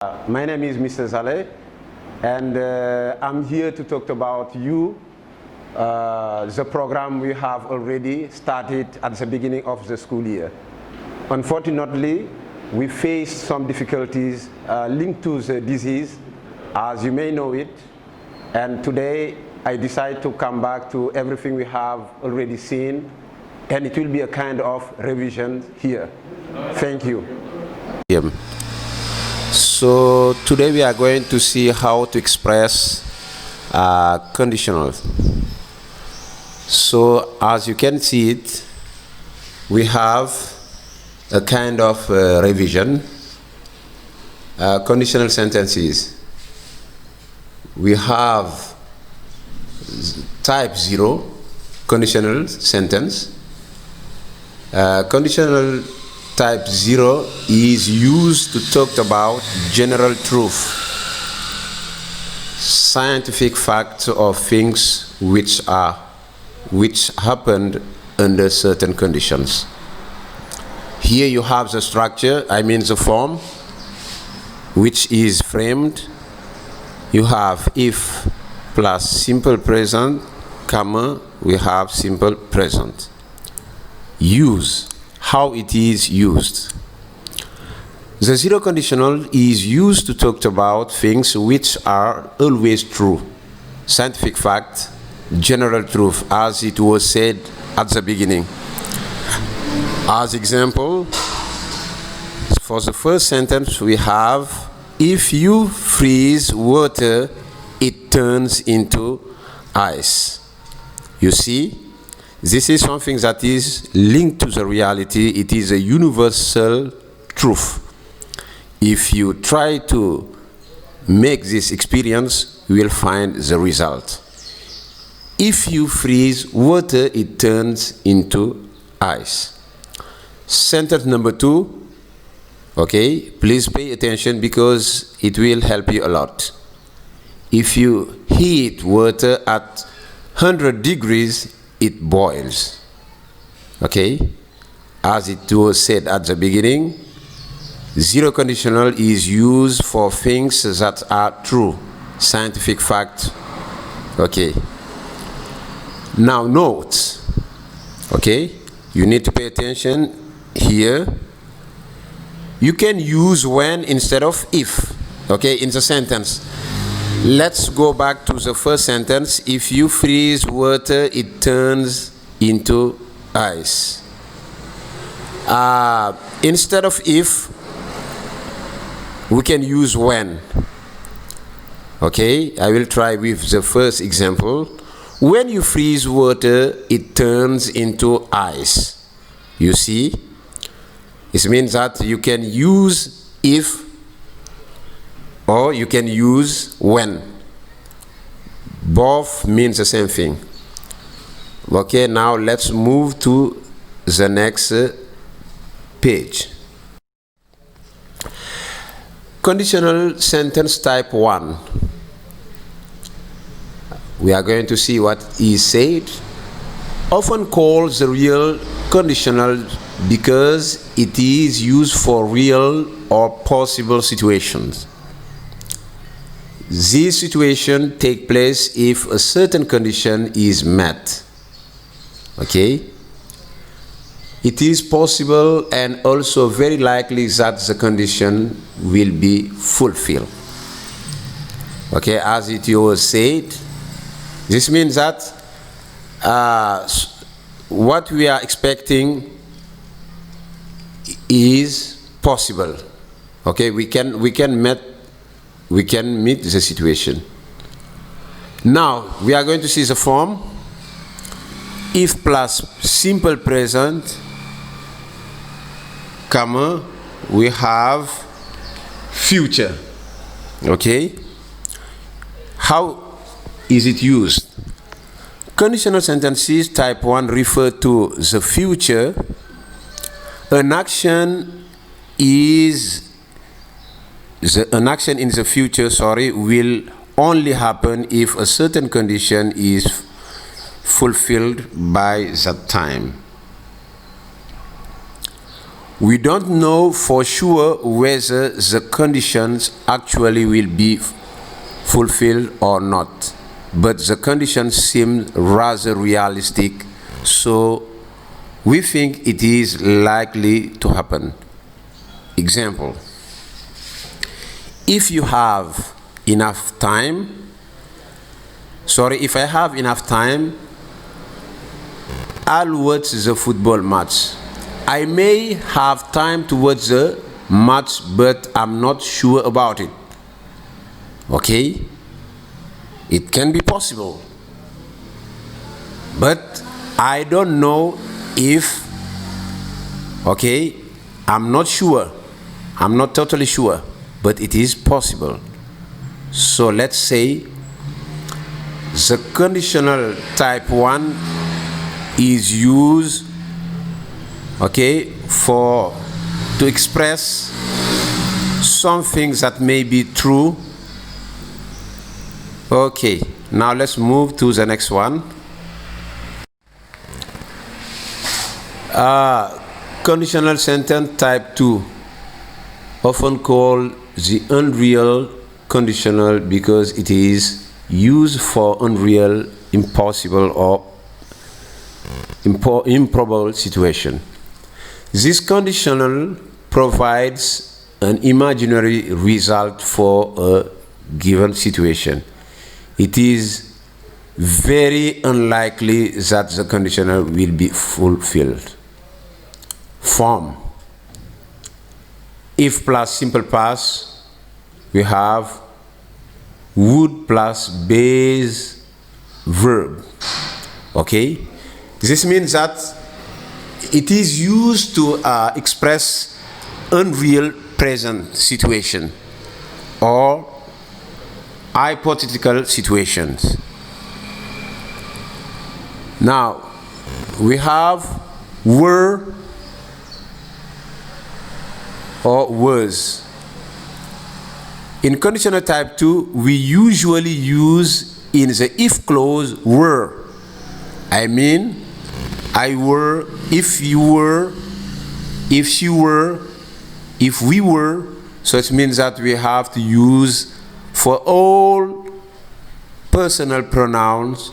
My name is Mr. Saleh, and I'm here to talk about the program we have already started at the beginning of the school year. Unfortunately, we faced some difficulties linked to the disease, as you may know it, and today I decided to come back to everything we have already seen, and it will be a kind of revision here. Thank you. So today we are going to see how to express conditional. So as you can see it, we have a kind of revision. Conditional sentences. We have type 0 conditional sentence. Conditional type 0 is used to talk about general truth, scientific facts or things which happened under certain conditions. Here you have the structure, I mean the form, which is framed. You have if plus simple present, comma, we have simple present. Use. How it is used. The zero conditional is used to talk about things which are always true. Scientific fact, general truth, as it was said at the beginning. As example, for the first sentence we have, if you freeze water, it turns into ice. You see? This is something that is linked to the reality. It is a universal truth. If you try to make this experience, you will find the result. If you freeze water, it turns into ice. Sentence number 2, okay, please pay attention because it will help you a lot. If you heat water at 100 degrees, it boils. Okay? As it was said at the beginning, zero conditional is used for things that are true, scientific fact. Okay. Now note. Okay? You need to pay attention here. You can use when instead of if. Okay, in the sentence. Let's go back to the first sentence. If you freeze water, it turns into ice. Instead of if, we can use when. Okay, I will try with the first example. When you freeze water, it turns into ice. You see? It means that you can use if or you can use when. Both means the same thing. Okay, now let's move to the next page. Conditional sentence type 1. We are going to see what is said. Often called the real conditional because it is used for real or possible situations. This situation takes place if a certain condition is met. Okay? It is possible and also very likely that the condition will be fulfilled. Okay, as it was said, this means that what we are expecting is possible. Okay, we can meet the situation. Now, we are going to see the form. If plus simple present, comma, we have future. Okay? How is it used? Conditional sentences type 1 refer to the future. An action in the future, will only happen if a certain condition is fulfilled by that time. We don't know for sure whether the conditions actually will be fulfilled or not, but the conditions seem rather realistic, so we think it is likely to happen. Example: if I have enough time I'll watch the football match. I may have time to watch the match, but I'm not sure about it. Okay? It can be possible. But I don't know if, okay, I'm not sure. I'm not totally sure, but it is possible. So let's say the conditional type 1 is used, okay, to express some things that may be true. Okay, now let's move to the next one. Conditional sentence type 2, often called the unreal conditional because it is used for unreal, impossible, or improbable situation. This conditional provides an imaginary result for a given situation. It is very unlikely that the conditional will be fulfilled. Form: if plus simple past, we have would plus base verb. Okay? This means that it is used to express unreal present situation or hypothetical situations. Now, we have were or was. In conditional type 2, we usually use in the if clause were. I mean, I were, if you were, if she were, if we were. So it means that we have to use for all personal pronouns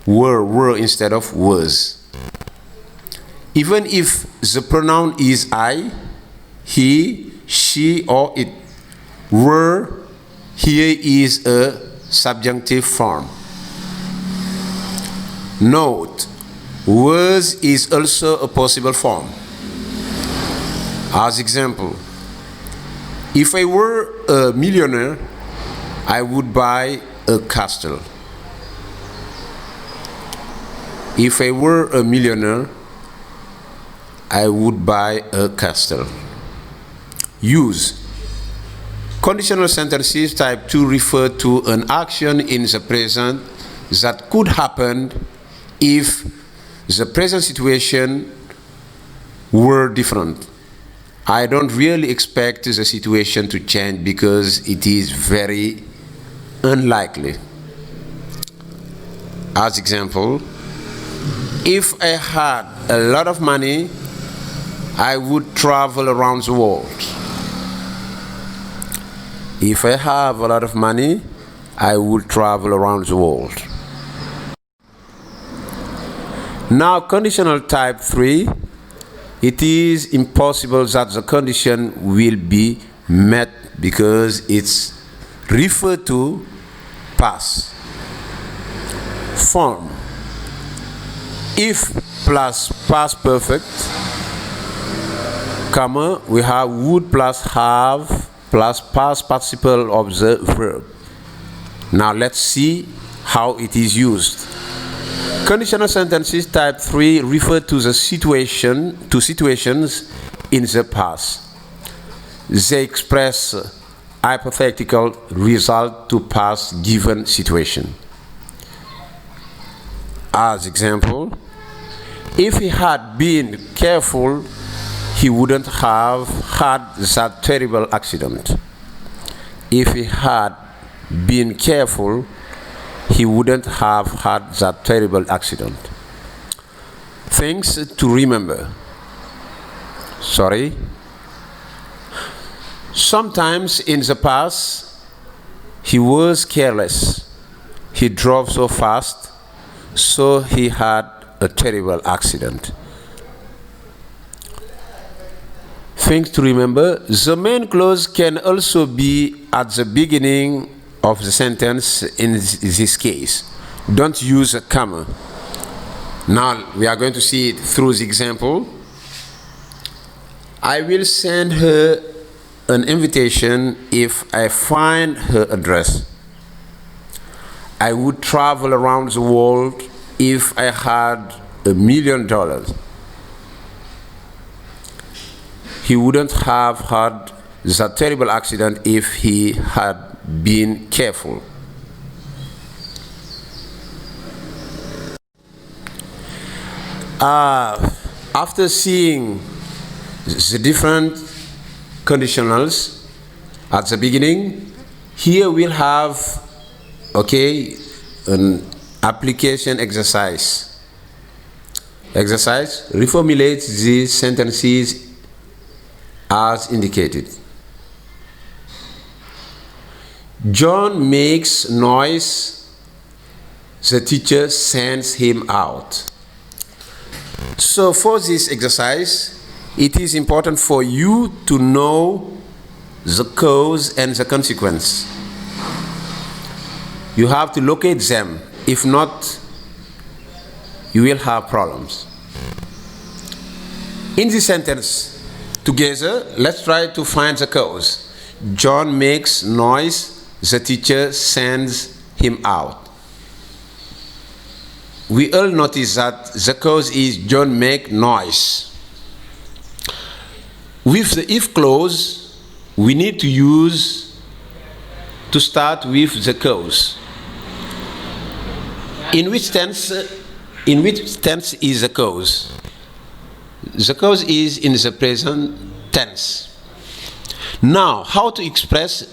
were instead of was. Even if the pronoun is I, he, she, or it. Were here is a subjunctive form. Note, was is also a possible form. As example, if I were a millionaire, I would buy a castle. If I were a millionaire, I would buy a castle. Use. Conditional sentences type 2 refer to an action in the present that could happen if the present situation were different. I don't really expect the situation to change because it is very unlikely. As example, if I had a lot of money, I would travel around the world. If I have a lot of money, I would travel around the world. Now, conditional type 3, it is impossible that the condition will be met because it's referred to past. Form: if plus past perfect, comma, we have would plus have plus past participle of the verb. Now let's see how it is used. Conditional sentences type 3 refer to situations in the past. They express hypothetical result to past given situation. As example, if he had been careful, he wouldn't have had that terrible accident. If he had been careful, he wouldn't have had that terrible accident. Things to remember. Sorry. Sometimes in the past, he was careless. He drove so fast, so he had a terrible accident. Things to remember, the main clause can also be at the beginning of the sentence in this case. Don't use a comma. Now we are going to see it through the example. I will send her an invitation if I find her address. I would travel around the world if I had $1 million. He wouldn't have had that terrible accident if he had been careful. After seeing the different conditionals at the beginning, here we'll have, an application exercise. Reformulate these sentences as indicated. John makes noise, the teacher sends him out. So for this exercise, it is important for you to know the cause and the consequence. You have to locate them. If not, you will have problems. In this sentence, together, let's try to find the cause. John makes noise, the teacher sends him out. We all notice that the cause is John make noise. With the if clause, we need to start with the cause. In which tense is the cause? The cause is in the present tense. Now, how to express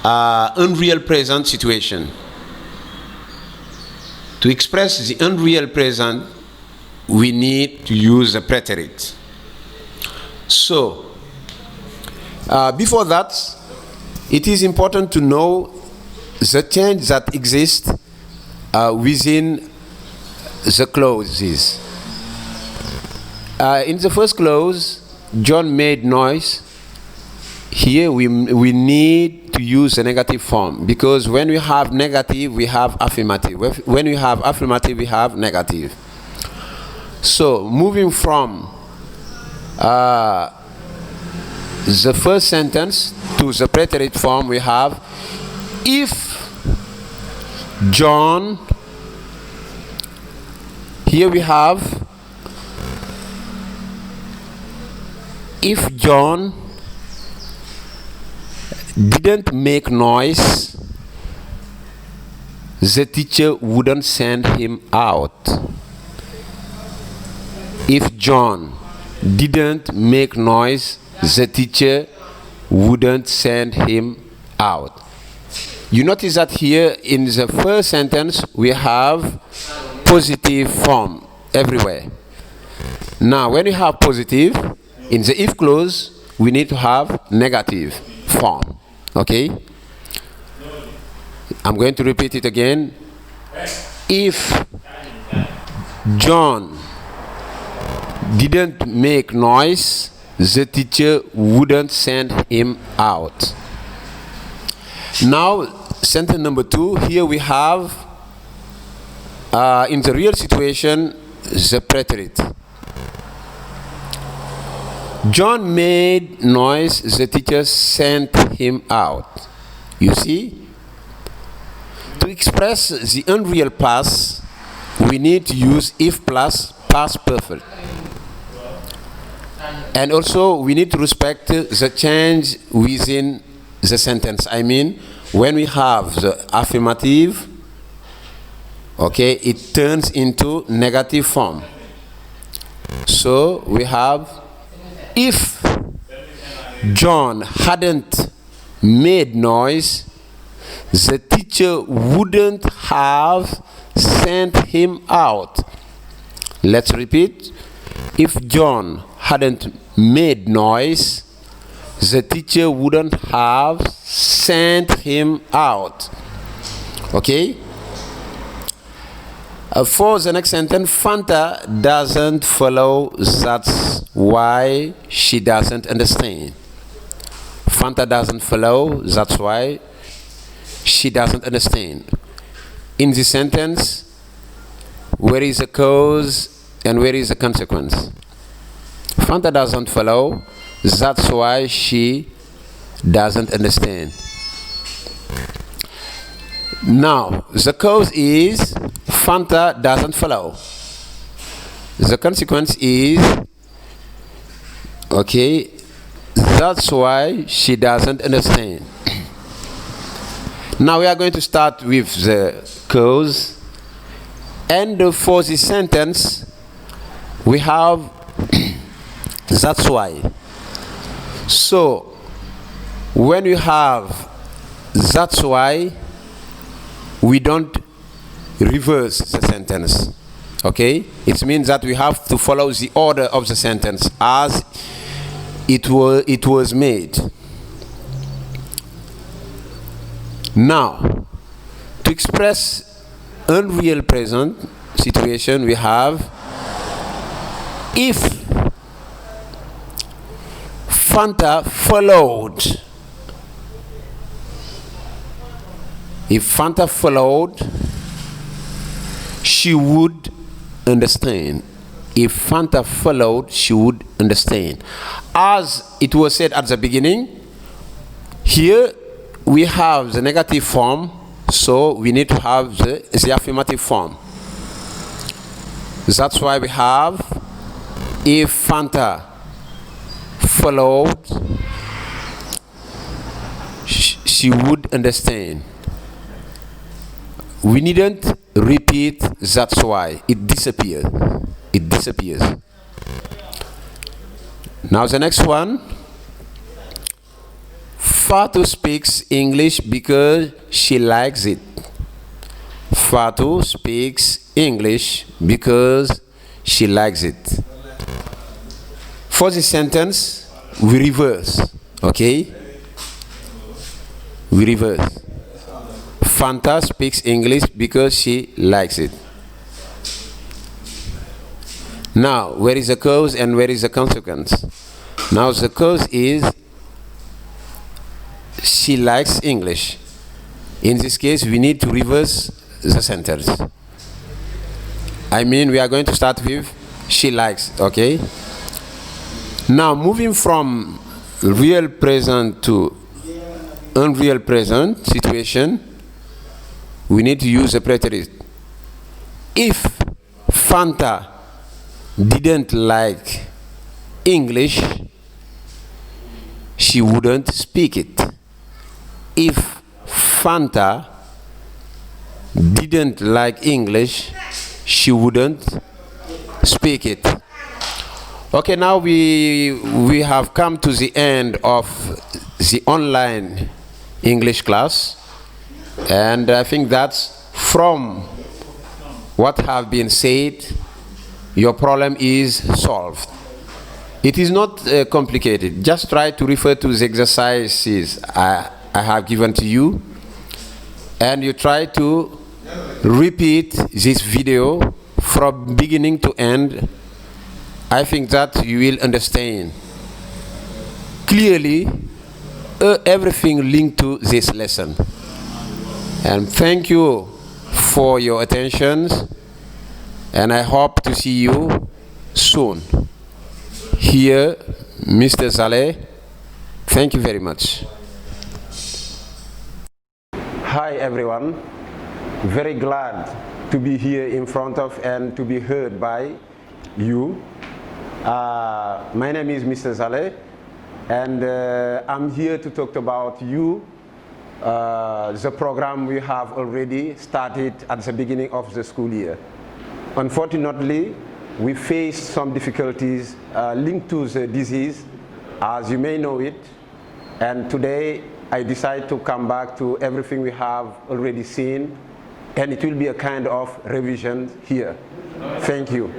unreal present situation? To express the unreal present, we need to use the preterite. So, before that, it is important to know the change that exists within the clauses. In the first clause, John made noise. Here we need to use a negative form, because when we have negative, we have affirmative. When we have affirmative, we have negative. So moving from the first sentence to the preterite form, we have if John, here we have if John didn't make noise, the teacher wouldn't send him out. If John didn't make noise, the teacher wouldn't send him out. You notice that here in the first sentence we have positive form everywhere. Now when we have positive, in the if clause we need to have negative form. Okay? I'm going to repeat it again. If John didn't make noise, the teacher wouldn't send him out. Now, sentence number 2, here we have, in the real situation, the preterite. John made noise, the teacher sent him out. You see? To express the unreal past, we need to use if plus past perfect. And also, we need to respect the change within the sentence. I mean, when we have the affirmative, okay, it turns into negative form. So, we have, if John hadn't made noise, the teacher wouldn't have sent him out. Let's repeat. If John hadn't made noise, the teacher wouldn't have sent him out. Okay? For the next sentence, Fanta doesn't follow, that's why she doesn't understand. Fanta doesn't follow, that's why she doesn't understand. In this sentence, where is the cause and where is the consequence? Fanta doesn't follow, that's why she doesn't understand. Now, the cause is Fanta doesn't follow. The consequence is, okay, that's why she doesn't understand. Now we are going to start with the cause. And for this sentence, we have that's why. So, when you have that's why, we don't reverse the sentence. Okay? It means that we have to follow the order of the sentence as it was made. Now, to express unreal present situation, we have if Fanta followed. If Fanta followed, she would understand. If Fanta followed, she would understand. As it was said at the beginning, here we have the negative form, so we need to have the affirmative form. That's why we have if Fanta followed, she would understand. We needn't repeat that's why. It disappears. It disappears. Now the next one. Fatu speaks English because she likes it. Fatu speaks English because she likes it. For this sentence, we reverse. Okay? We reverse. Fanta speaks English because she likes it. Now, where is the cause and where is the consequence? Now, the cause is she likes English. In this case, we need to reverse the sentence. I mean, we are going to start with she likes, okay? Now, moving from real present to unreal present situation, we need to use a preterist. If Fanta didn't like English, she wouldn't speak it. If Fanta didn't like English, she wouldn't speak it. Okay, now we have come to the end of the online English class, and I think that's from what have been said, your problem is solved. It is not complicated. Just try to refer to the exercises I have given to you, and you try to repeat this video from beginning to end. I think that you will understand clearly everything linked to this lesson. And thank you for your attention, and I hope to see you soon. Here, Mr. Saleh, thank you very much. Hi everyone, very glad to be here in front of and to be heard by you. My name is Mr. Saleh, and I'm here to talk about you, the program we have already started at the beginning of the school year. Unfortunately, we faced some difficulties linked to the disease, as you may know it, and today I decide to come back to everything we have already seen, and it will be a kind of revision here. Thank you.